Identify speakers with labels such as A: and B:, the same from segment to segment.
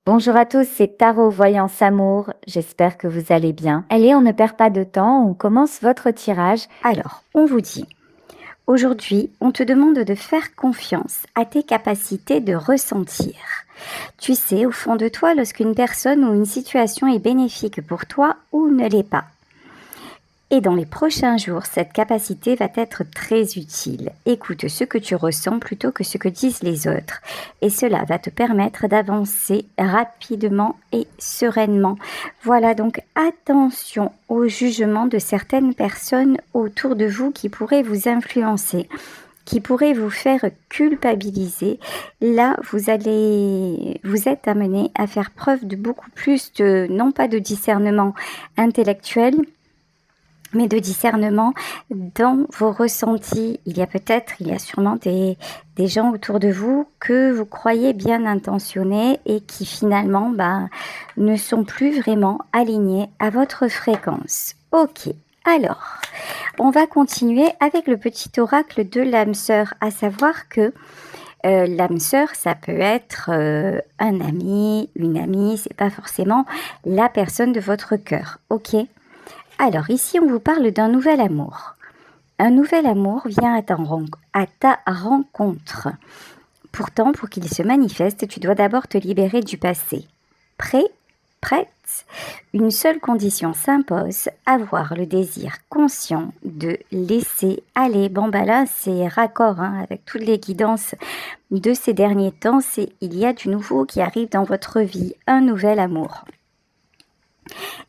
A: Bonjour à tous, c'est Tarot Voyance Amour. J'espère que vous allez bien. Allez, on ne perd pas de temps, on commence votre tirage.
B: Alors, on vous dit, aujourd'hui, on te demande de faire confiance à tes capacités de ressentir. Tu sais, au fond de toi, lorsqu'une personne ou une situation est bénéfique pour toi ou ne l'est pas. Et dans les prochains jours, cette capacité va être très utile. Écoute ce que tu ressens plutôt que ce que disent les autres. Et cela va te permettre d'avancer rapidement et sereinement. Voilà, donc attention au jugement de certaines personnes autour de vous qui pourraient vous influencer, qui pourraient vous faire culpabiliser. Là, vous êtes amené à faire preuve de beaucoup plus de, non pas de discernement intellectuel, mais de discernement dans vos ressentis. Il y a sûrement des gens autour de vous que vous croyez bien intentionnés et qui finalement ne sont plus vraiment alignés à votre fréquence. Ok, alors, on va continuer avec le petit oracle de l'âme sœur, à savoir que l'âme sœur, ça peut être un ami, une amie, c'est pas forcément la personne de votre cœur, ok ? Alors ici, on vous parle d'un nouvel amour. Un nouvel amour vient à ta rencontre. Pourtant, pour qu'il se manifeste, tu dois d'abord te libérer du passé. Prêt ? Prête ? Une seule condition s'impose, avoir le désir conscient de laisser aller. Bon là, c'est raccord avec toutes les guidances de ces derniers temps. Il y a du nouveau qui arrive dans votre vie, un nouvel amour.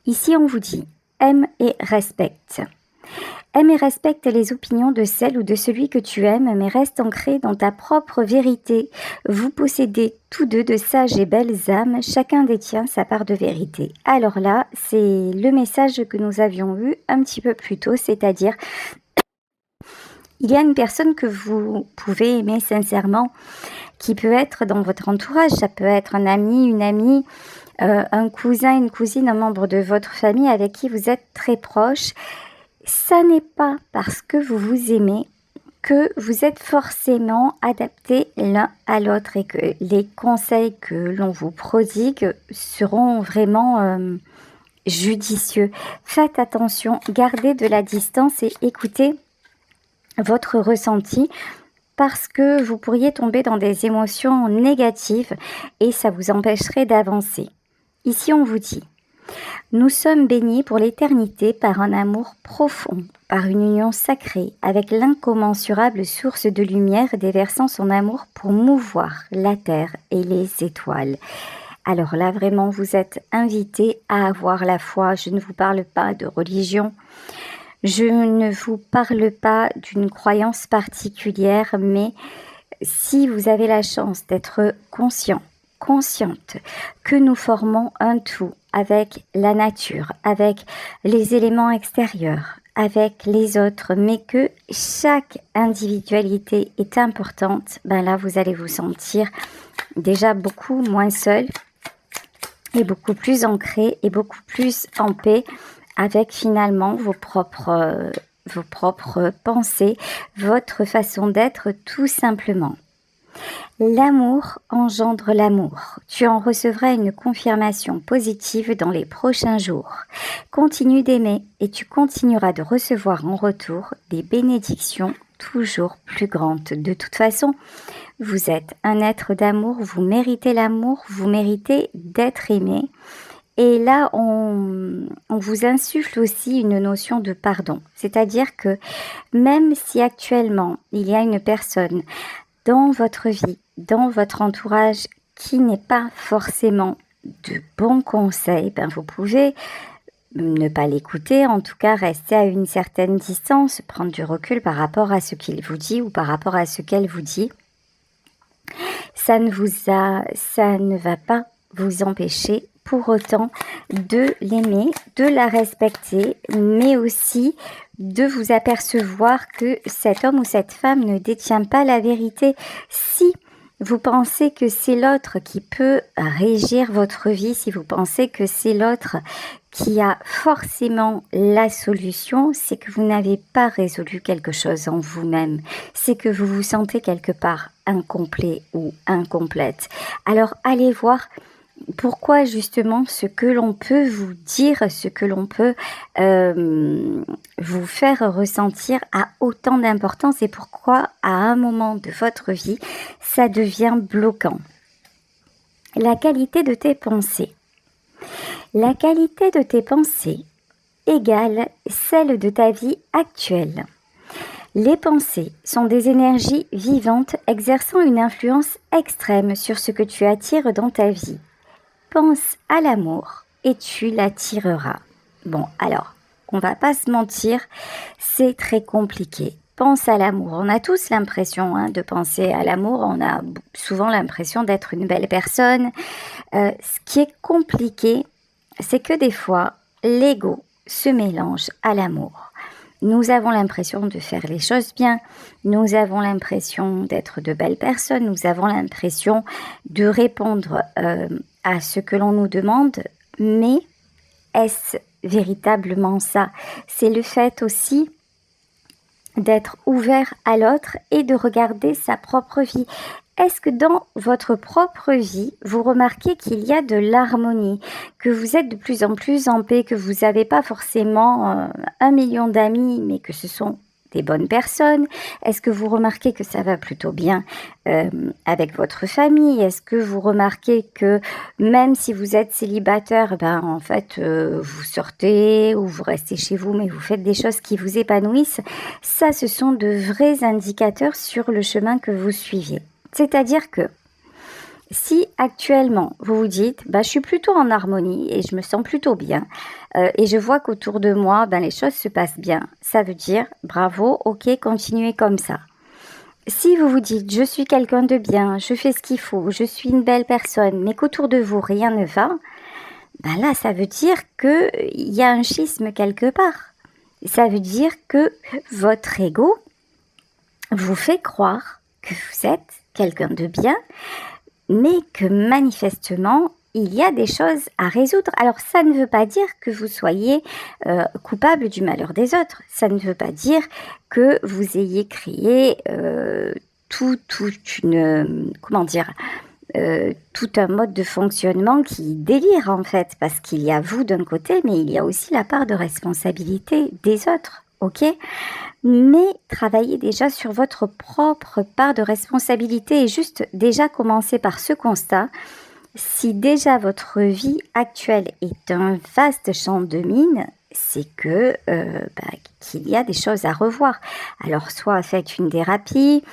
B: Ici, on vous dit, aime et respecte. Aime et respecte les opinions de celle ou de celui que tu aimes, mais reste ancré dans ta propre vérité. Vous possédez tous deux de sages et belles âmes, chacun détient sa part de vérité. Alors là, c'est le message que nous avions eu un petit peu plus tôt, c'est-à-dire, il y a une personne que vous pouvez aimer sincèrement, qui peut être dans votre entourage, ça peut être un ami, une amie, un cousin, une cousine, un membre de votre famille avec qui vous êtes très proche. Ça n'est pas parce que vous vous aimez que vous êtes forcément adaptés l'un à l'autre et que les conseils que l'on vous prodigue seront vraiment judicieux. Faites attention, gardez de la distance et écoutez votre ressenti, parce que vous pourriez tomber dans des émotions négatives et ça vous empêcherait d'avancer. Ici, on vous dit, nous sommes bénis pour l'éternité par un amour profond, par une union sacrée avec l'incommensurable source de lumière déversant son amour pour mouvoir la terre et les étoiles. Alors là, vraiment, vous êtes invités à avoir la foi. Je ne vous parle pas de religion. Je ne vous parle pas d'une croyance particulière, mais si vous avez la chance d'être consciente que nous formons un tout avec la nature, avec les éléments extérieurs, avec les autres, mais que chaque individualité est importante, là vous allez vous sentir déjà beaucoup moins seul et beaucoup plus ancré et beaucoup plus en paix avec finalement vos propres pensées, votre façon d'être tout simplement. L'amour engendre l'amour. Tu en recevras une confirmation positive dans les prochains jours. Continue d'aimer et tu continueras de recevoir en retour des bénédictions toujours plus grandes. De toute façon, vous êtes un être d'amour, vous méritez l'amour, vous méritez d'être aimé. Et là, on vous insuffle aussi une notion de pardon. C'est-à-dire que même si actuellement, il y a une personne dans votre vie, dans votre entourage, qui n'est pas forcément de bons conseils, vous pouvez ne pas l'écouter, en tout cas rester à une certaine distance, prendre du recul par rapport à ce qu'il vous dit ou par rapport à ce qu'elle vous dit. Ça ne va pas vous empêcher pour autant de l'aimer, de la respecter, mais aussi de vous apercevoir que cet homme ou cette femme ne détient pas la vérité. Si vous pensez que c'est l'autre qui peut régir votre vie, si vous pensez que c'est l'autre qui a forcément la solution, c'est que vous n'avez pas résolu quelque chose en vous-même. C'est que vous vous sentez quelque part incomplet ou incomplète. Alors allez voir pourquoi justement ce que l'on peut vous dire, ce que l'on peut vous faire ressentir a autant d'importance et pourquoi à un moment de votre vie, ça devient bloquant. La qualité de tes pensées. La qualité de tes pensées égale celle de ta vie actuelle. Les pensées sont des énergies vivantes exerçant une influence extrême sur ce que tu attires dans ta vie. Pense à l'amour et tu l'attireras. Bon, alors, on va pas se mentir, c'est très compliqué. Pense à l'amour. On a tous l'impression de penser à l'amour. On a souvent l'impression d'être une belle personne. Ce qui est compliqué, c'est que des fois, l'ego se mélange à l'amour. Nous avons l'impression de faire les choses bien, nous avons l'impression d'être de belles personnes, nous avons l'impression de répondre à ce que l'on nous demande, mais est-ce véritablement ça? C'est le fait aussi d'être ouvert à l'autre et de regarder sa propre vie. Est-ce que dans votre propre vie, vous remarquez qu'il y a de l'harmonie, que vous êtes de plus en plus en paix, que vous n'avez pas forcément 1 million d'amis, mais que ce sont des bonnes personnes? Est-ce que vous remarquez que ça va plutôt bien avec votre famille? Est-ce que vous remarquez que même si vous êtes célibataire, en fait, vous sortez ou vous restez chez vous, mais vous faites des choses qui vous épanouissent? Ça, ce sont de vrais indicateurs sur le chemin que vous suiviez. C'est-à-dire que si actuellement vous vous dites je suis plutôt en harmonie et je me sens plutôt bien et je vois qu'autour de moi les choses se passent bien, ça veut dire bravo, ok, continuez comme ça. Si vous vous dites je suis quelqu'un de bien, je fais ce qu'il faut, je suis une belle personne, mais qu'autour de vous rien ne va, là ça veut dire qu'il y a un schisme quelque part. Ça veut dire que votre ego vous fait croire que vous êtes quelqu'un de bien, mais que manifestement, il y a des choses à résoudre. Alors, ça ne veut pas dire que vous soyez coupable du malheur des autres. Ça ne veut pas dire que vous ayez créé tout un mode de fonctionnement qui délire en fait, parce qu'il y a vous d'un côté, mais il y a aussi la part de responsabilité des autres, ok ? Mais travaillez déjà sur votre propre part de responsabilité et juste déjà commencer par ce constat. Si déjà votre vie actuelle est un vaste champ de mine, c'est que qu'il y a des choses à revoir. Alors soit faites une thérapie,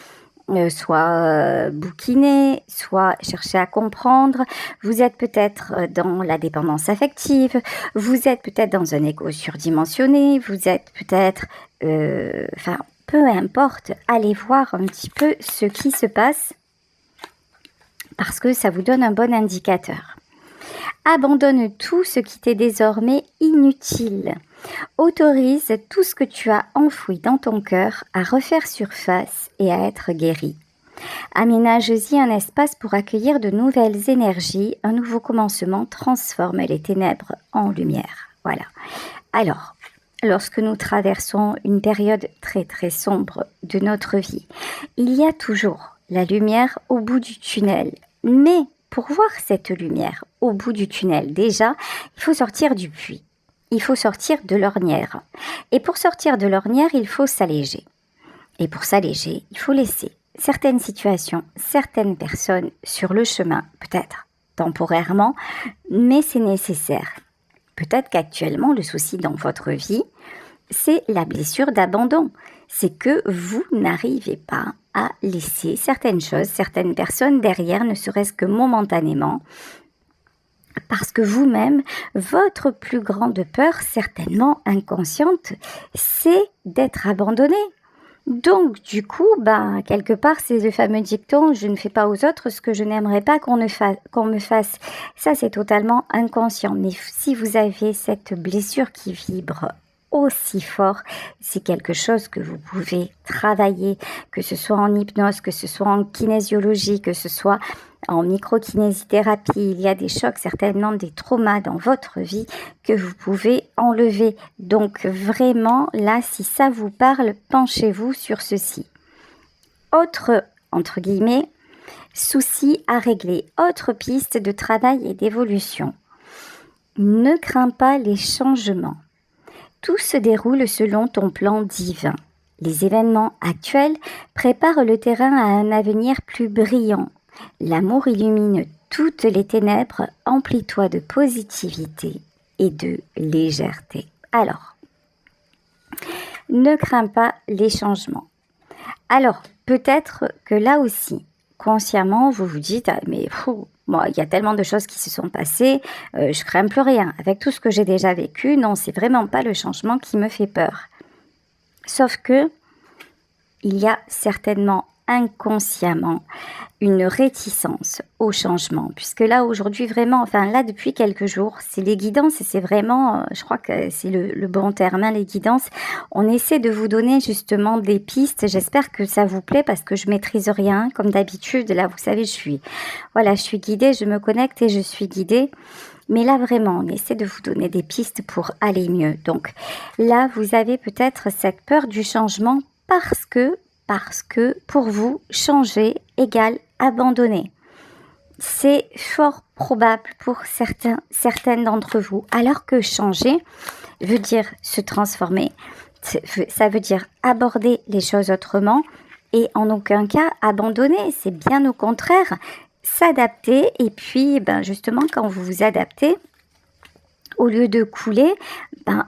B: soit bouquiner, soit chercher à comprendre. Vous êtes peut-être dans la dépendance affective, vous êtes peut-être dans un ego surdimensionné, vous êtes peut-être... peu importe, allez voir un petit peu ce qui se passe parce que ça vous donne un bon indicateur. Abandonne tout ce qui t'est désormais inutile. Autorise tout ce que tu as enfoui dans ton cœur à refaire surface et à être guéri. Aménage-y un espace pour accueillir de nouvelles énergies. Un nouveau commencement transforme les ténèbres en lumière. Voilà. Alors, lorsque nous traversons une période très très sombre de notre vie, il y a toujours la lumière au bout du tunnel. Mais pour voir cette lumière au bout du tunnel, déjà, il faut sortir du puits. Il faut sortir de l'ornière. Et pour sortir de l'ornière, il faut s'alléger. Et pour s'alléger, il faut laisser certaines situations, certaines personnes sur le chemin, peut-être temporairement, mais c'est nécessaire. Peut-être qu'actuellement, le souci dans votre vie, c'est la blessure d'abandon. C'est que vous n'arrivez pas à laisser certaines choses, certaines personnes derrière, ne serait-ce que momentanément, parce que vous-même, votre plus grande peur, certainement inconsciente, c'est d'être abandonné. Donc, du coup, quelque part, c'est le fameux dicton « je ne fais pas aux autres ce que je n'aimerais pas qu'on me fasse ». Ça, c'est totalement inconscient. Mais si vous avez cette blessure qui vibre aussi fort, c'est quelque chose que vous pouvez travailler, que ce soit en hypnose, que ce soit en kinésiologie, que ce soit en microkinésithérapie. Il y a des chocs, certainement des traumas dans votre vie que vous pouvez enlever. Donc vraiment, là, si ça vous parle, penchez-vous sur ceci. Autre, entre guillemets, Soucis à régler, autre piste de travail et d'évolution. Ne crains pas les changements. Tout se déroule selon ton plan divin. Les événements actuels préparent le terrain à un avenir plus brillant. L'amour illumine toutes les ténèbres, emplis-toi de positivité et de légèreté. Alors, ne crains pas les changements. Alors, peut-être que là aussi, consciemment, vous vous dites, ah, mais moi, il y a tellement de choses qui se sont passées, je crains plus rien. Avec tout ce que j'ai déjà vécu, non, c'est vraiment pas le changement qui me fait peur. Sauf que, il y a certainement inconsciemment une réticence au changement, puisque là aujourd'hui vraiment, enfin là depuis quelques jours, c'est les guidances et c'est vraiment, je crois que c'est le bon terme, hein, les guidances. On essaie de vous donner justement des pistes. J'espère que ça vous plaît parce que je maîtrise rien, comme d'habitude. Là, vous savez, je suis guidée, je me connecte et je suis guidée. Mais là, vraiment, on essaie de vous donner des pistes pour aller mieux. Donc là, vous avez peut-être cette peur du changement parce que pour vous, changer égale abandonner. C'est fort probable pour certaines d'entre vous, alors que changer veut dire se transformer, ça veut dire aborder les choses autrement et en aucun cas abandonner, c'est bien au contraire, s'adapter et puis justement quand vous vous adaptez, au lieu de couler,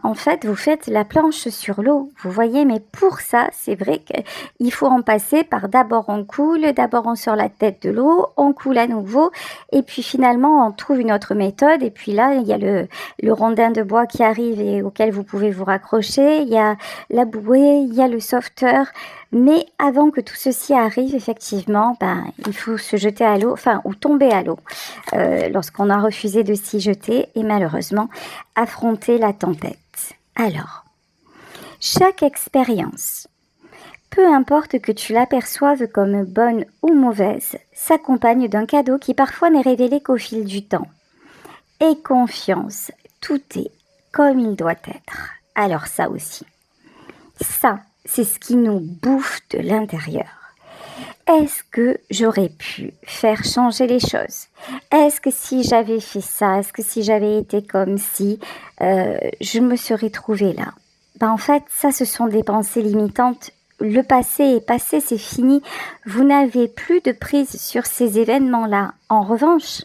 B: en fait, vous faites la planche sur l'eau. Vous voyez, mais pour ça, c'est vrai qu'il faut en passer par d'abord on coule, d'abord on sort la tête de l'eau, on coule à nouveau, et puis finalement, on trouve une autre méthode. Et puis là, il y a le rondin de bois qui arrive et auquel vous pouvez vous raccrocher. Il y a la bouée, il y a le sauveteur. Mais avant que tout ceci arrive, effectivement, il faut se jeter à l'eau, ou tomber à l'eau, lorsqu'on a refusé de s'y jeter et malheureusement affronter la tempête. Alors, chaque expérience, peu importe que tu l'aperçoives comme bonne ou mauvaise, s'accompagne d'un cadeau qui parfois n'est révélé qu'au fil du temps. Aie confiance, tout est comme il doit être. Alors ça aussi, ça, c'est ce qui nous bouffe de l'intérieur. Est-ce que j'aurais pu faire changer les choses? Est-ce que si j'avais fait ça, est-ce que si j'avais été comme si, je me serais trouvée là? En fait, ça, ce sont des pensées limitantes. Le passé est passé, c'est fini. Vous n'avez plus de prise sur ces événements-là. En revanche,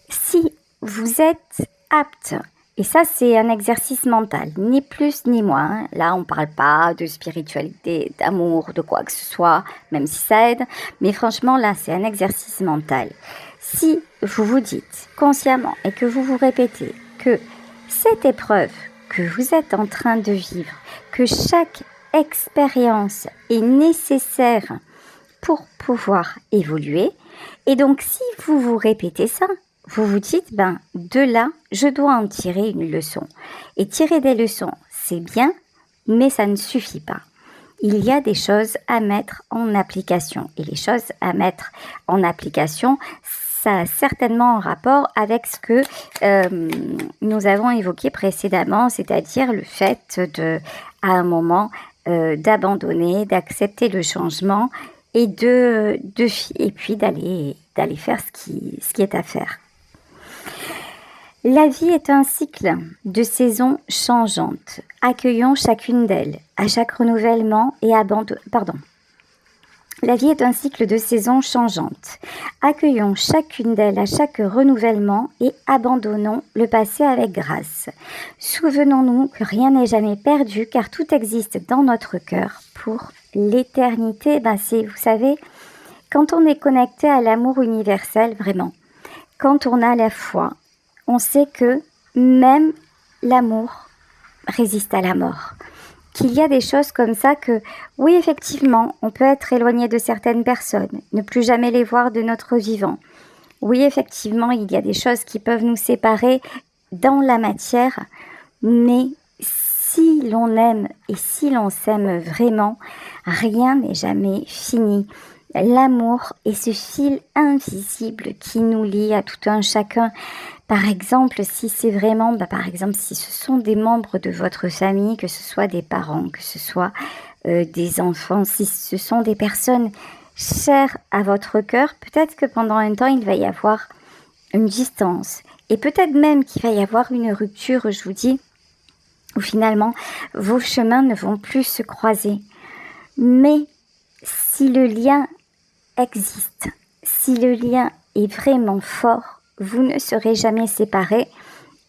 B: si vous êtes apte, et ça, c'est un exercice mental, ni plus ni moins. Là, on ne parle pas de spiritualité, d'amour, de quoi que ce soit, même si ça aide. Mais franchement, là, c'est un exercice mental. Si vous vous dites consciemment et que vous vous répétez que cette épreuve que vous êtes en train de vivre, que chaque expérience est nécessaire pour pouvoir évoluer, et donc si vous vous répétez ça, vous vous dites, de là, je dois en tirer une leçon. Et tirer des leçons, c'est bien, mais ça ne suffit pas. Il y a des choses à mettre en application. Et les choses à mettre en application, ça a certainement un rapport avec ce que nous avons évoqué précédemment, c'est-à-dire le fait à un moment, d'abandonner, d'accepter le changement et puis d'aller faire ce qui est à faire. La vie est un cycle de saisons changeantes. Accueillons chacune d'elles à chaque renouvellement et La vie est un cycle de saisons changeantes. Accueillons chacune d'elles à chaque renouvellement et abandonnons le passé avec grâce. Souvenons-nous que rien n'est jamais perdu car tout existe dans notre cœur pour l'éternité. Vous savez, quand on est connecté à l'amour universel, vraiment, quand on a la foi, on sait que même l'amour résiste à la mort. Qu'il y a des choses comme ça que, oui, effectivement, on peut être éloigné de certaines personnes, ne plus jamais les voir de notre vivant. Oui, effectivement, il y a des choses qui peuvent nous séparer dans la matière, mais si l'on aime et si l'on s'aime vraiment, rien n'est jamais fini. L'amour est ce fil invisible qui nous lie à tout un chacun. Par exemple, si c'est vraiment, si ce sont des membres de votre famille, que ce soit des parents, que ce soit des enfants, si ce sont des personnes cher à votre cœur, peut-être que pendant un temps, il va y avoir une distance. Et peut-être même qu'il va y avoir une rupture, je vous dis, où finalement, vos chemins ne vont plus se croiser. Mais si le lien existe, si le lien est vraiment fort, vous ne serez jamais séparés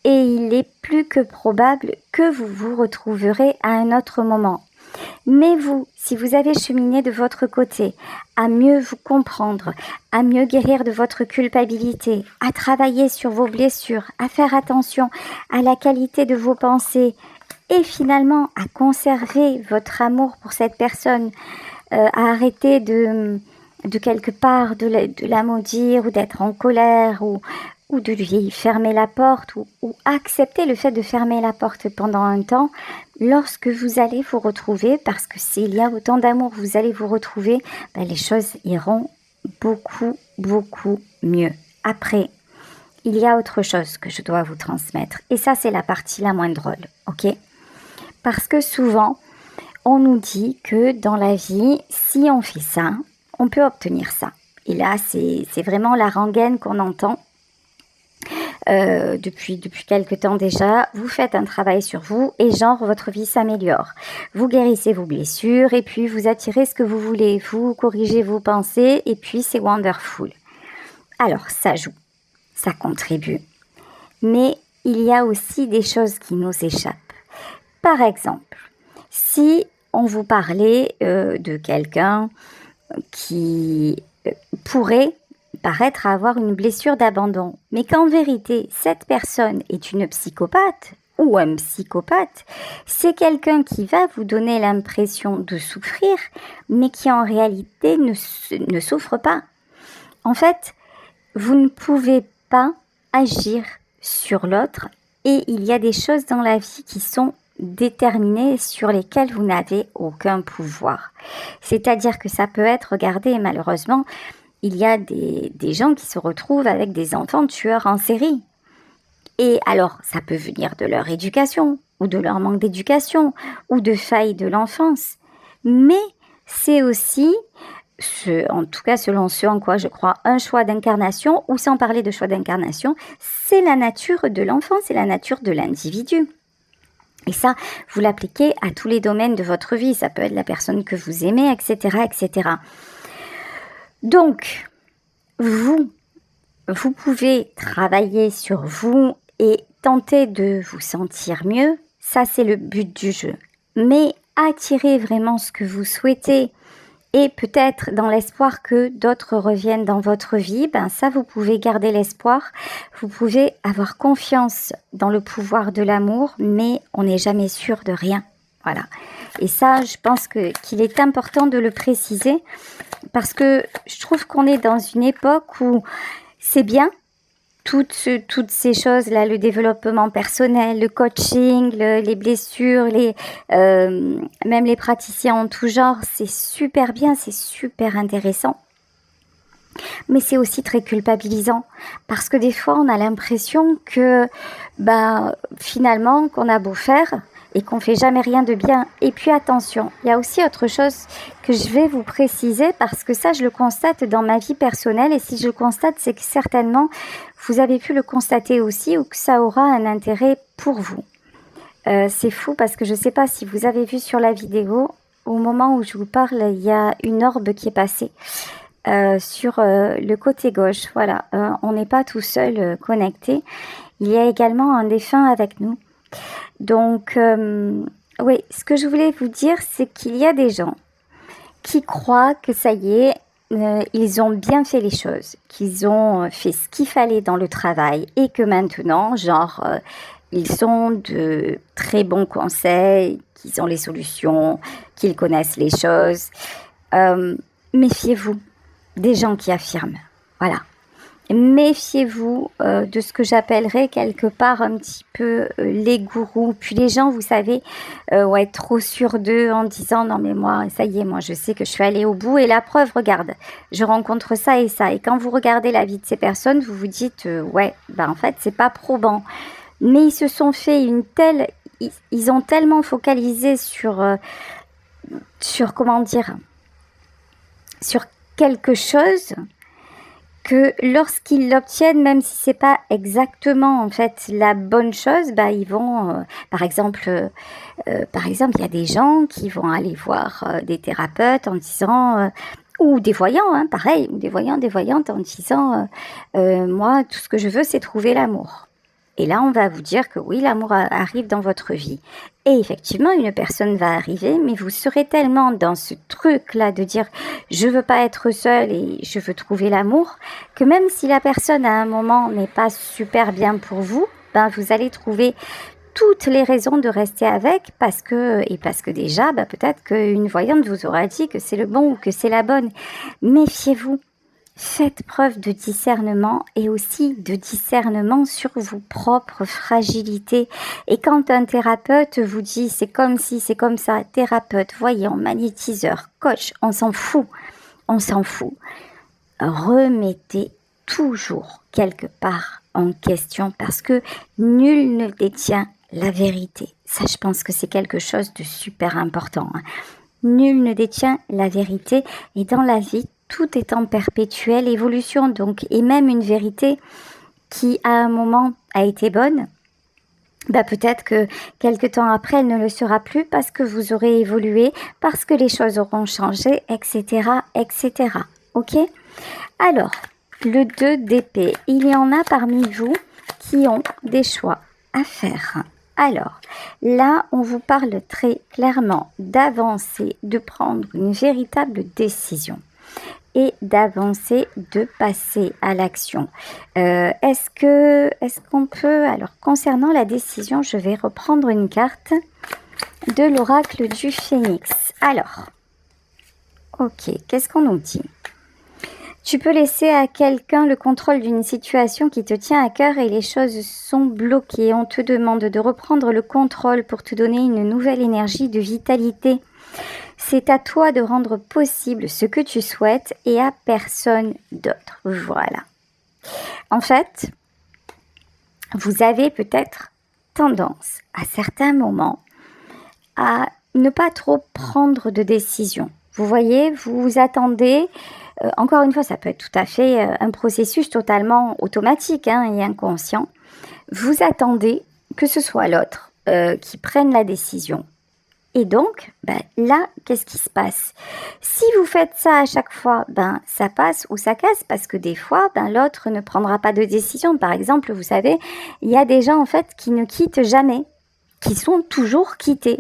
B: et il est plus que probable que vous vous retrouverez à un autre moment. Mais vous, si vous avez cheminé de votre côté à mieux vous comprendre, à mieux guérir de votre culpabilité, à travailler sur vos blessures, à faire attention à la qualité de vos pensées et finalement à conserver votre amour pour cette personne, à arrêter de quelque part de la maudire ou d'être en colère ou de lui fermer la porte ou accepter le fait de fermer la porte pendant un temps, lorsque vous allez vous retrouver, parce que s'il y a autant d'amour, vous allez vous retrouver, les choses iront beaucoup, beaucoup mieux. Après, il y a autre chose que je dois vous transmettre. Et ça, c'est la partie la moins drôle, ok ? Parce que souvent, on nous dit que dans la vie, si on fait ça, on peut obtenir ça. Et là, c'est vraiment la rengaine qu'on entend depuis quelque temps déjà. Vous faites un travail sur vous et genre, votre vie s'améliore. Vous guérissez vos blessures et puis vous attirez ce que vous voulez. Vous corrigez vos pensées et puis c'est wonderful. Alors, ça joue, ça contribue. Mais il y a aussi des choses qui nous échappent. Par exemple, si on vous parlait de quelqu'un qui pourrait paraître avoir une blessure d'abandon, mais qu'en vérité, cette personne est une psychopathe ou un psychopathe, c'est quelqu'un qui va vous donner l'impression de souffrir, mais qui en réalité ne souffre pas. En fait, vous ne pouvez pas agir sur l'autre et il y a des choses dans la vie qui sont déterminées sur lesquelles vous n'avez aucun pouvoir. C'est-à-dire que ça peut être, regardez, malheureusement, il y a des gens qui se retrouvent avec des enfants tueurs en série. Et alors, ça peut venir de leur éducation, ou de leur manque d'éducation, ou de failles de l'enfance. Mais c'est aussi, en tout cas selon ce en quoi je crois, un choix d'incarnation, ou sans parler de choix d'incarnation, c'est la nature de l'enfant, c'est la nature de l'individu. Et ça, vous l'appliquez à tous les domaines de votre vie. Ça peut être la personne que vous aimez, etc., etc. Donc, vous pouvez travailler sur vous et tenter de vous sentir mieux. Ça, c'est le but du jeu. Mais attirez vraiment ce que vous souhaitez et peut-être dans l'espoir que d'autres reviennent dans votre vie, ça, vous pouvez garder l'espoir. Vous pouvez avoir confiance dans le pouvoir de l'amour, mais on n'est jamais sûr de rien. Voilà. Et ça, je pense qu'il est important de le préciser parce que je trouve qu'on est dans une époque où c'est bien, toutes ces choses-là, le développement personnel, le coaching, les blessures, même les praticiens en tout genre, c'est super bien, c'est super intéressant. Mais c'est aussi très culpabilisant parce que des fois, on a l'impression que finalement, qu'on a beau faire et qu'on fait jamais rien de bien. Et puis attention, il y a aussi autre chose que je vais vous préciser parce que ça, je le constate dans ma vie personnelle et si je le constate, c'est que certainement, vous avez pu le constater aussi ou que ça aura un intérêt pour vous. C'est fou parce que je ne sais pas si vous avez vu sur la vidéo, au moment où je vous parle, il y a une orbe qui est passée sur le côté gauche. Voilà, on n'est pas tout seul connecté. Il y a également un défunt avec nous. Donc, oui, ce que je voulais vous dire, c'est qu'il y a des gens qui croient que ça y est, ils ont bien fait les choses, qu'ils ont fait ce qu'il fallait dans le travail et que maintenant, ils ont de très bons conseils, qu'ils ont les solutions, qu'ils connaissent les choses. Méfiez-vous des gens qui affirment. Voilà. Méfiez-vous de ce que j'appellerais quelque part un petit peu les gourous. Puis les gens, vous savez, être trop sûrs d'eux en disant « Non mais moi, ça y est, moi je sais que je suis allée au bout. » Et la preuve, regarde, je rencontre ça et ça. Et quand vous regardez la vie de ces personnes, vous vous dites « Ouais, en fait, c'est pas probant. » Mais ils se sont fait ils ont tellement focalisé sur comment dire, sur quelque chose que lorsqu'ils l'obtiennent, même si c'est pas exactement en fait la bonne chose, ils vont, par exemple, il y a des gens qui vont aller voir des thérapeutes en disant, ou des voyants, hein, pareil, ou des voyants, des voyantes en disant, moi, tout ce que je veux, c'est trouver l'amour. Et là, on va vous dire que oui, l'amour arrive dans votre vie. Et effectivement, une personne va arriver, mais vous serez tellement dans ce truc-là de dire « je veux pas être seule et je veux trouver l'amour » que même si la personne à un moment n'est pas super bien pour vous, vous allez trouver toutes les raisons de rester avec parce que déjà, peut-être qu'une voyante vous aura dit que c'est le bon ou que c'est la bonne. Méfiez-vous. Faites preuve de discernement et aussi de discernement sur vos propres fragilités. Et quand un thérapeute vous dit c'est comme si, c'est comme ça, thérapeute, voyant, magnétiseur, coach, on s'en fout. Remettez toujours quelque part en question parce que nul ne détient la vérité. Ça, je pense que c'est quelque chose de super important. Nul ne détient la vérité et dans la vie, tout est en perpétuelle évolution, donc, et même une vérité qui, à un moment, a été bonne, peut-être que quelque temps après, elle ne le sera plus parce que vous aurez évolué, parce que les choses auront changé, etc., etc. Ok ? Alors, le 2 d'épée, il y en a parmi vous qui ont des choix à faire. Alors, là, on vous parle très clairement d'avancer, de prendre une véritable décision et d'avancer, de passer à l'action. Est-ce qu'on peut, alors concernant la décision, je vais reprendre une carte de l'oracle du Phénix. Alors, ok, qu'est-ce qu'on nous dit ? Tu peux laisser à quelqu'un le contrôle d'une situation qui te tient à cœur et les choses sont bloquées. On te demande de reprendre le contrôle pour te donner une nouvelle énergie de vitalité. C'est à toi de rendre possible ce que tu souhaites et à personne d'autre. Voilà. En fait, vous avez peut-être tendance à certains moments à ne pas trop prendre de décision. Vous voyez, vous vous attendez, encore une fois, ça peut être tout à fait un processus totalement automatique et inconscient. Vous attendez que ce soit l'autre qui prenne la décision. Et donc, là, qu'est-ce qui se passe ? Si vous faites ça à chaque fois, ça passe ou ça casse parce que des fois, l'autre ne prendra pas de décision. Par exemple, vous savez, il y a des gens en fait qui ne quittent jamais, qui sont toujours quittés.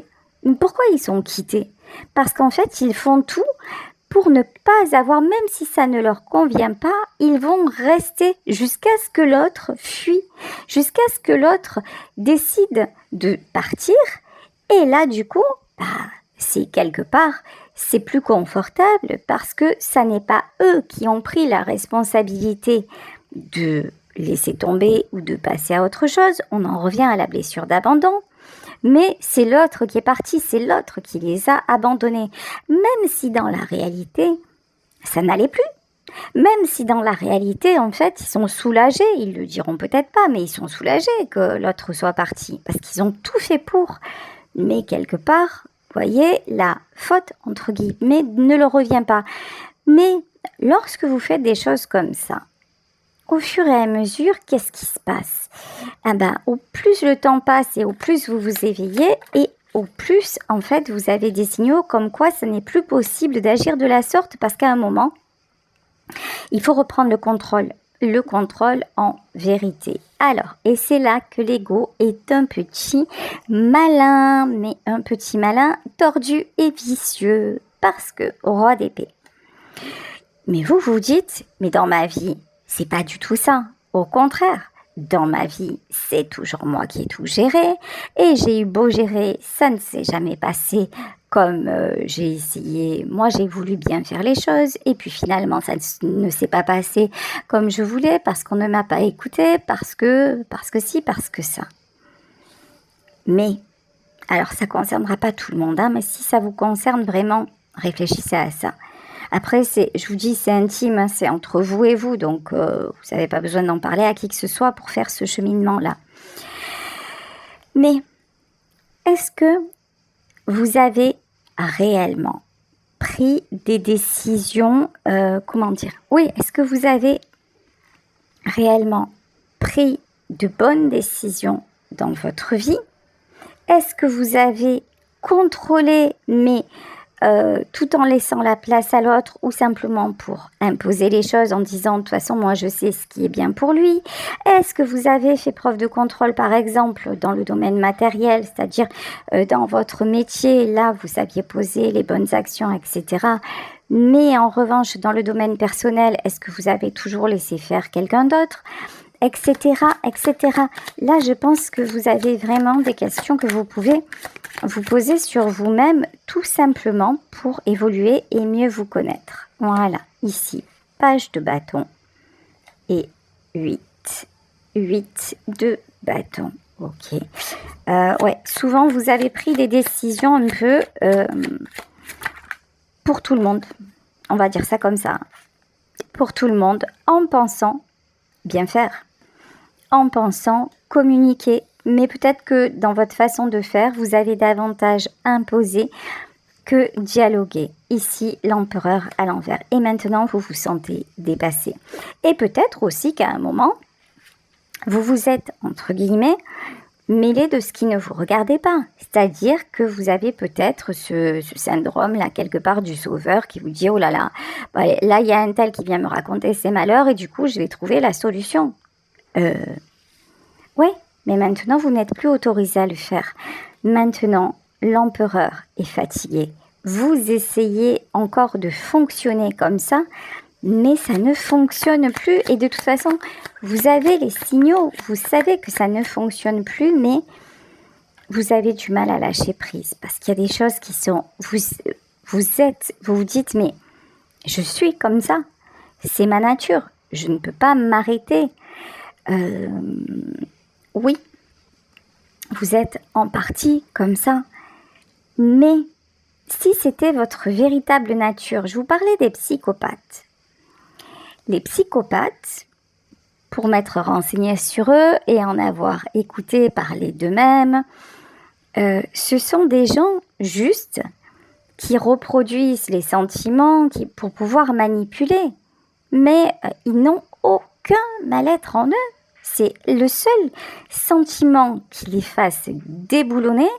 B: Pourquoi ils sont quittés ? Parce qu'en fait, ils font tout pour ne pas avoir, même si ça ne leur convient pas, ils vont rester jusqu'à ce que l'autre fuit, jusqu'à ce que l'autre décide de partir. Et là, du coup, c'est quelque part, c'est plus confortable parce que ça n'est pas eux qui ont pris la responsabilité de laisser tomber ou de passer à autre chose. On en revient à la blessure d'abandon. Mais c'est l'autre qui est parti, c'est l'autre qui les a abandonnés. Même si dans la réalité, ça n'allait plus. Même si dans la réalité, en fait, ils sont soulagés, ils le diront peut-être pas, mais ils sont soulagés que l'autre soit parti. Parce qu'ils ont tout fait pour. Mais quelque part, vous voyez, la faute, entre guillemets, ne leur revient pas. Mais lorsque vous faites des choses comme ça, au fur et à mesure, qu'est-ce qui se passe ? Au plus le temps passe et au plus vous vous éveillez et au plus, en fait, vous avez des signaux comme quoi ce n'est plus possible d'agir de la sorte parce qu'à un moment, il faut reprendre le contrôle en vérité. Alors, et c'est là que l'ego est un petit malin, mais un petit malin tordu et vicieux parce que roi d'épée. Mais vous vous dites, mais dans ma vie, c'est pas du tout ça. Au contraire, dans ma vie, c'est toujours moi qui ai tout géré. Et j'ai eu beau gérer, ça ne s'est jamais passé comme j'ai essayé. Moi, j'ai voulu bien faire les choses. Et puis finalement, ça ne s'est pas passé comme je voulais parce qu'on ne m'a pas écouté, parce que si, parce que ça. Mais, alors ça ne concernera pas tout le monde, mais si ça vous concerne vraiment, réfléchissez à ça. Après, je vous dis, c'est intime, c'est entre vous et vous, donc vous n'avez pas besoin d'en parler à qui que ce soit pour faire ce cheminement-là. Mais, est-ce que vous avez réellement pris des décisions, comment dire? Oui, est-ce que vous avez réellement pris de bonnes décisions dans votre vie? Est-ce que vous avez contrôlé, mais tout en laissant la place à l'autre ou simplement pour imposer les choses en disant de toute façon moi je sais ce qui est bien pour lui? Est-ce que vous avez fait preuve de contrôle par exemple dans le domaine matériel, c'est-à-dire dans votre métier, là vous aviez posé les bonnes actions, etc. Mais en revanche dans le domaine personnel, est-ce que vous avez toujours laissé faire quelqu'un d'autre? Etc, etc. Là, je pense que vous avez vraiment des questions que vous pouvez vous poser sur vous-même tout simplement pour évoluer et mieux vous connaître. Voilà, ici, page de bâton et 8 de bâton. Ok. Ouais, souvent vous avez pris des décisions un peu pour tout le monde. On va dire ça comme ça. Pour tout le monde, en pensant bien faire, en pensant communiquer. Mais peut-être que dans votre façon de faire, vous avez davantage imposé que dialoguer. Ici, l'empereur à l'envers. Et maintenant, vous vous sentez dépassé. Et peut-être aussi qu'à un moment, vous vous êtes, entre guillemets, mêlé de ce qui ne vous regardait pas. C'est-à-dire que vous avez peut-être ce syndrome-là, quelque part, du sauveur qui vous dit « Oh là là, là, il y a un tel qui vient me raconter ses malheurs et du coup, je vais trouver la solution. » Ouais, mais maintenant, vous n'êtes plus autorisé à le faire. Maintenant, l'empereur est fatigué. Vous essayez encore de fonctionner comme ça, mais ça ne fonctionne plus. Et de toute façon, vous avez les signaux. Vous savez que ça ne fonctionne plus, mais vous avez du mal à lâcher prise. Parce qu'il y a des choses qui sont... Vous vous dites, mais je suis comme ça. C'est ma nature. Je ne peux pas m'arrêter. Oui, vous êtes en partie comme ça, mais si c'était votre véritable nature, je vous parlais des psychopathes. Les psychopathes, pour m'être renseignée sur eux et en avoir écouté parler d'eux-mêmes, ce sont des gens justes qui reproduisent les sentiments pour pouvoir manipuler, mais ils n'ont aucun mal-être en eux. C'est le seul sentiment qui les fasse déboulonner,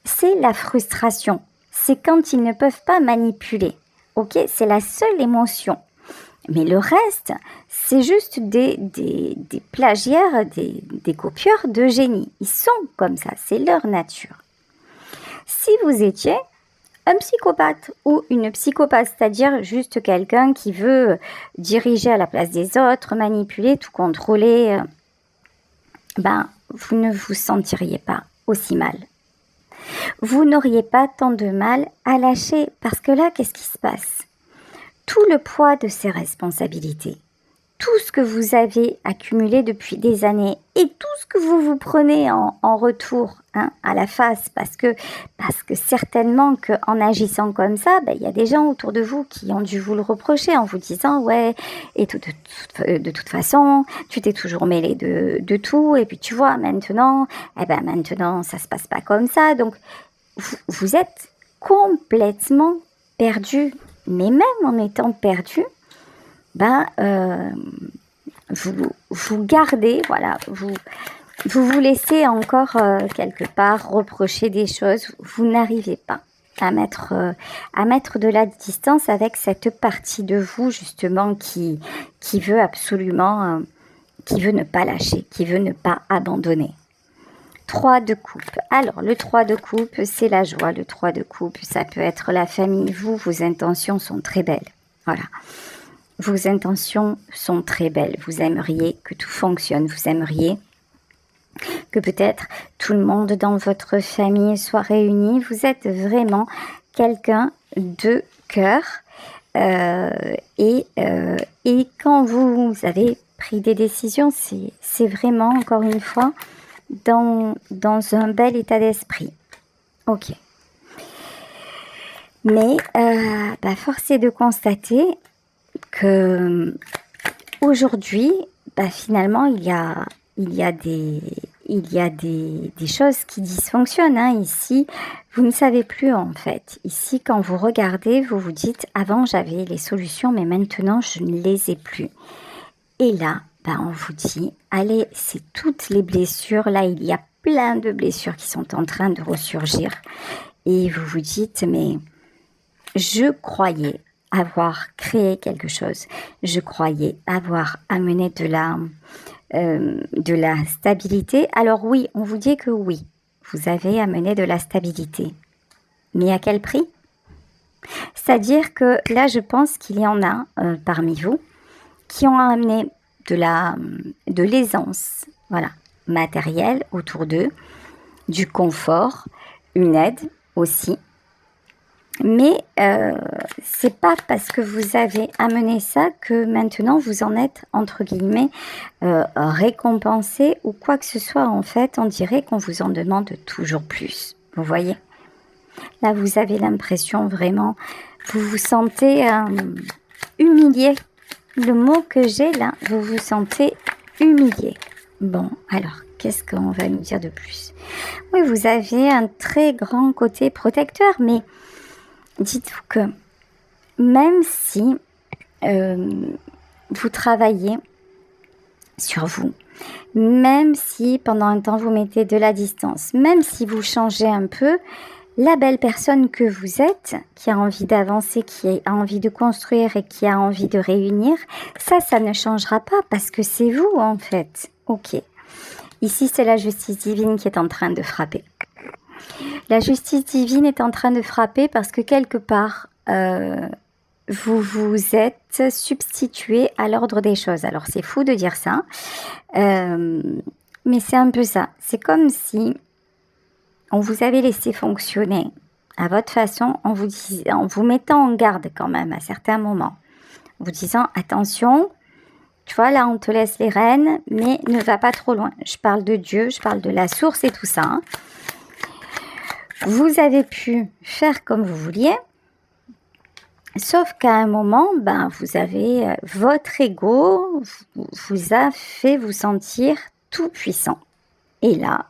B: c'est la frustration. C'est quand ils ne peuvent pas manipuler. Ok, c'est la seule émotion. Mais le reste, c'est juste des plagiaires, des copieurs de génie. Ils sont comme ça, c'est leur nature. Si vous étiez un psychopathe ou une psychopathe, c'est-à-dire juste quelqu'un qui veut diriger à la place des autres, manipuler, tout contrôler, vous ne vous sentiriez pas aussi mal. Vous n'auriez pas tant de mal à lâcher parce que là, qu'est-ce qui se passe? Tout le poids de ces responsabilités, tout ce que vous avez accumulé depuis des années et tout ce que vous vous prenez en retour à la face parce que certainement qu'en agissant comme ça, il y a des gens autour de vous qui ont dû vous le reprocher en vous disant ouais, et de toute façon, tu t'es toujours mêlé de tout et puis tu vois maintenant, maintenant ça se passe pas comme ça, donc vous êtes complètement perdu, mais même en étant perdu, vous gardez, voilà, vous laissez encore quelque part reprocher des choses, vous n'arrivez pas à mettre de la distance avec cette partie de vous justement qui veut absolument, qui veut ne pas lâcher, qui veut ne pas abandonner. 3 de coupe. Alors, le 3 de coupe, c'est la joie. Le 3 de coupe, ça peut être la famille. Vos intentions sont très belles. Voilà. Vos intentions sont très belles. Vous aimeriez que tout fonctionne. Vous aimeriez que peut-être tout le monde dans votre famille soit réuni. Vous êtes vraiment quelqu'un de cœur. Et quand vous avez pris des décisions, c'est vraiment, encore une fois, dans un bel état d'esprit. Ok. Mais force est de constater que aujourd'hui, finalement, il y a il y a des choses qui dysfonctionnent. Hein. Ici, vous ne savez plus en fait. Ici, quand vous regardez, vous vous dites, avant j'avais les solutions, mais maintenant je ne les ai plus. Et là, on vous dit, allez, c'est toutes les blessures. Là, il y a plein de blessures qui sont en train de ressurgir. Et vous vous dites, mais je croyais avoir créé quelque chose. Je croyais avoir amené de la stabilité. Alors oui, on vous dit que oui, vous avez amené de la stabilité. Mais à quel prix? C'est-à-dire que là, je pense qu'il y en a parmi vous qui ont amené de l'aisance, voilà, matérielle autour d'eux, du confort, une aide aussi. Mais c'est pas parce que vous avez amené ça que maintenant vous en êtes entre guillemets récompensé ou quoi que ce soit. En fait, on dirait qu'on vous en demande toujours plus. Vous voyez? Là, vous avez l'impression vraiment, vous vous sentez humilié. Le mot que j'ai là, vous vous sentez humilié. Bon, alors, qu'est-ce qu'on va nous dire de plus? Oui, vous avez un très grand côté protecteur, mais dites-vous que même si vous travaillez sur vous, même si pendant un temps vous mettez de la distance, même si vous changez un peu, la belle personne que vous êtes, qui a envie d'avancer, qui a envie de construire et qui a envie de réunir, ça ne changera pas parce que c'est vous en fait. Ok. Ici, c'est la justice divine qui est en train de frapper. La justice divine est en train de frapper parce que quelque part, vous vous êtes substitué à l'ordre des choses. Alors, c'est fou de dire ça, mais c'est un peu ça. C'est comme si on vous avait laissé fonctionner à votre façon en vous mettant en garde quand même à certains moments. En vous disant, attention, tu vois, là, on te laisse les rênes, mais ne va pas trop loin. Je parle de Dieu, je parle de la source et tout ça. Hein. Vous avez pu faire comme vous vouliez, sauf qu'à un moment, vous avez votre ego vous a fait vous sentir tout puissant. Et là,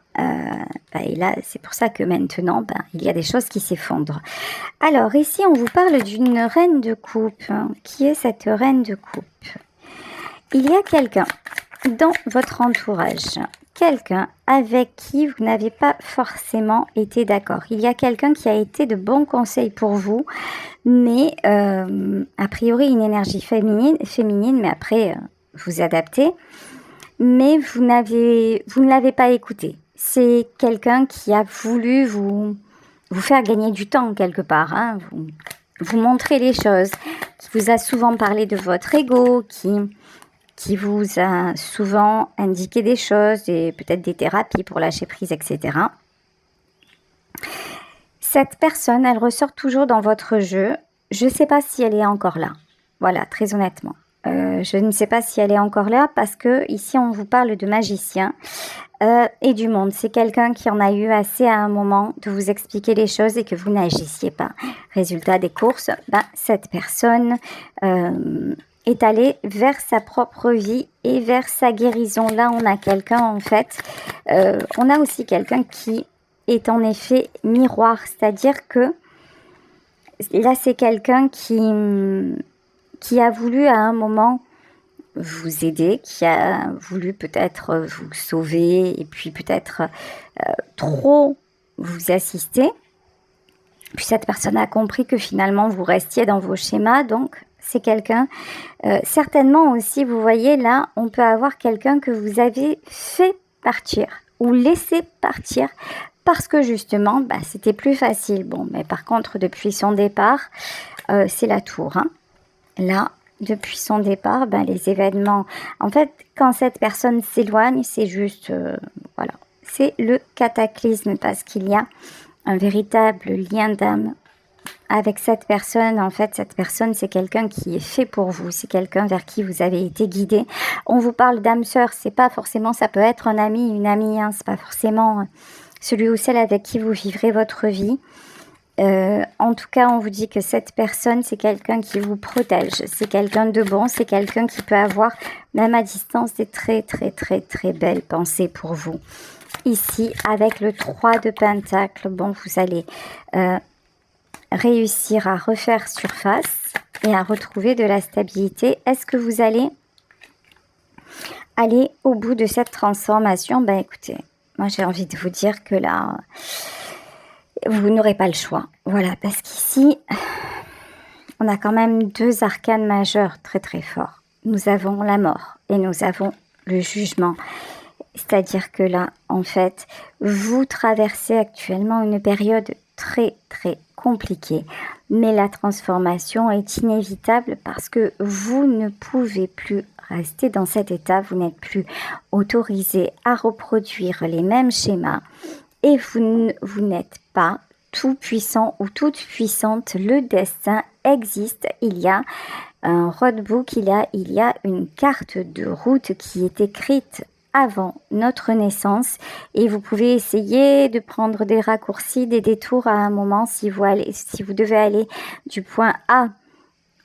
B: c'est pour ça que maintenant, il y a des choses qui s'effondrent. Alors ici, on vous parle d'une reine de coupe. Qui est cette reine de coupe? Il y a quelqu'un dans votre entourage, quelqu'un avec qui vous n'avez pas forcément été d'accord. Il y a quelqu'un qui a été de bons conseils pour vous, mais a priori une énergie féminine, mais après vous adaptez. Mais vous ne l'avez pas écouté. C'est quelqu'un qui a voulu vous faire gagner du temps quelque part, hein, vous montrer les choses, qui vous a souvent parlé de votre ego, qui vous a souvent indiqué des choses, et peut-être des thérapies pour lâcher prise, etc. Cette personne, elle ressort toujours dans votre jeu. Je ne sais pas si elle est encore là. Voilà, très honnêtement. Je ne sais pas si elle est encore là parce que ici on vous parle de magicien et du monde. C'est quelqu'un qui en a eu assez à un moment de vous expliquer les choses et que vous n'agissiez pas. Résultat des courses, cette personne est allée vers sa propre vie et vers sa guérison. Là, on a quelqu'un en fait, on a aussi quelqu'un qui est en effet miroir, c'est-à-dire que là c'est quelqu'un qui a voulu à un moment vous aider, qui a voulu peut-être vous sauver et puis peut-être trop vous assister. Puis cette personne a compris que finalement vous restiez dans vos schémas, donc c'est quelqu'un, certainement aussi, vous voyez là, on peut avoir quelqu'un que vous avez fait partir ou laissé partir parce que justement, c'était plus facile. Bon, mais par contre, depuis son départ, c'est la tour, hein. Là, depuis son départ, les événements... En fait, quand cette personne s'éloigne, c'est juste... voilà, c'est le cataclysme parce qu'il y a un véritable lien d'âme avec cette personne. En fait, cette personne, c'est quelqu'un qui est fait pour vous. C'est quelqu'un vers qui vous avez été guidé. On vous parle d'âme sœur. C'est pas forcément... Ça peut être un ami, une amie. Hein, c'est pas forcément celui ou celle avec qui vous vivrez votre vie. En tout cas, on vous dit que cette personne, c'est quelqu'un qui vous protège, c'est quelqu'un de bon, c'est quelqu'un qui peut avoir, même à distance, des très très très très belles pensées pour vous. Ici, avec le 3 de Pentacle, bon, vous allez réussir à refaire surface et à retrouver de la stabilité. Est-ce que vous allez aller au bout de cette transformation? Ben écoutez, moi j'ai envie de vous dire que là, vous n'aurez pas le choix. Voilà, parce qu'ici, on a quand même deux arcanes majeurs très très forts. Nous avons la mort et nous avons le jugement. C'est-à-dire que là, en fait, vous traversez actuellement une période très très compliquée. Mais la transformation est inévitable parce que vous ne pouvez plus rester dans cet état. Vous n'êtes plus autorisé à reproduire les mêmes schémas. Et vous n'êtes pas tout puissant ou toute puissante. Le destin existe. Il y a un roadbook, il y a une carte de route qui est écrite avant notre naissance et vous pouvez essayer de prendre des raccourcis, des détours à un moment si vous devez aller du point A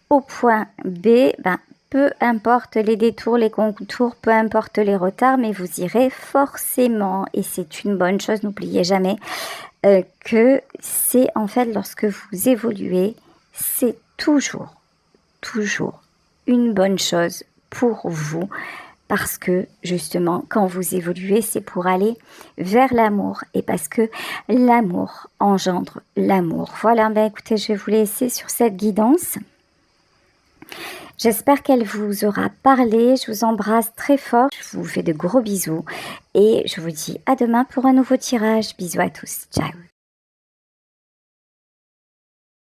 B: au point B, ben, peu importe les détours, les contours, peu importe les retards, mais vous irez forcément, et c'est une bonne chose, n'oubliez jamais que c'est en fait lorsque vous évoluez, c'est toujours une bonne chose pour vous. Parce que justement, quand vous évoluez, c'est pour aller vers l'amour. Et parce que l'amour engendre l'amour. Voilà, ben écoutez, je vais vous laisser sur cette guidance. J'espère qu'elle vous aura parlé. Je vous embrasse très fort. Je vous fais de gros bisous. Et je vous dis à demain pour un nouveau tirage. Bisous à tous. Ciao.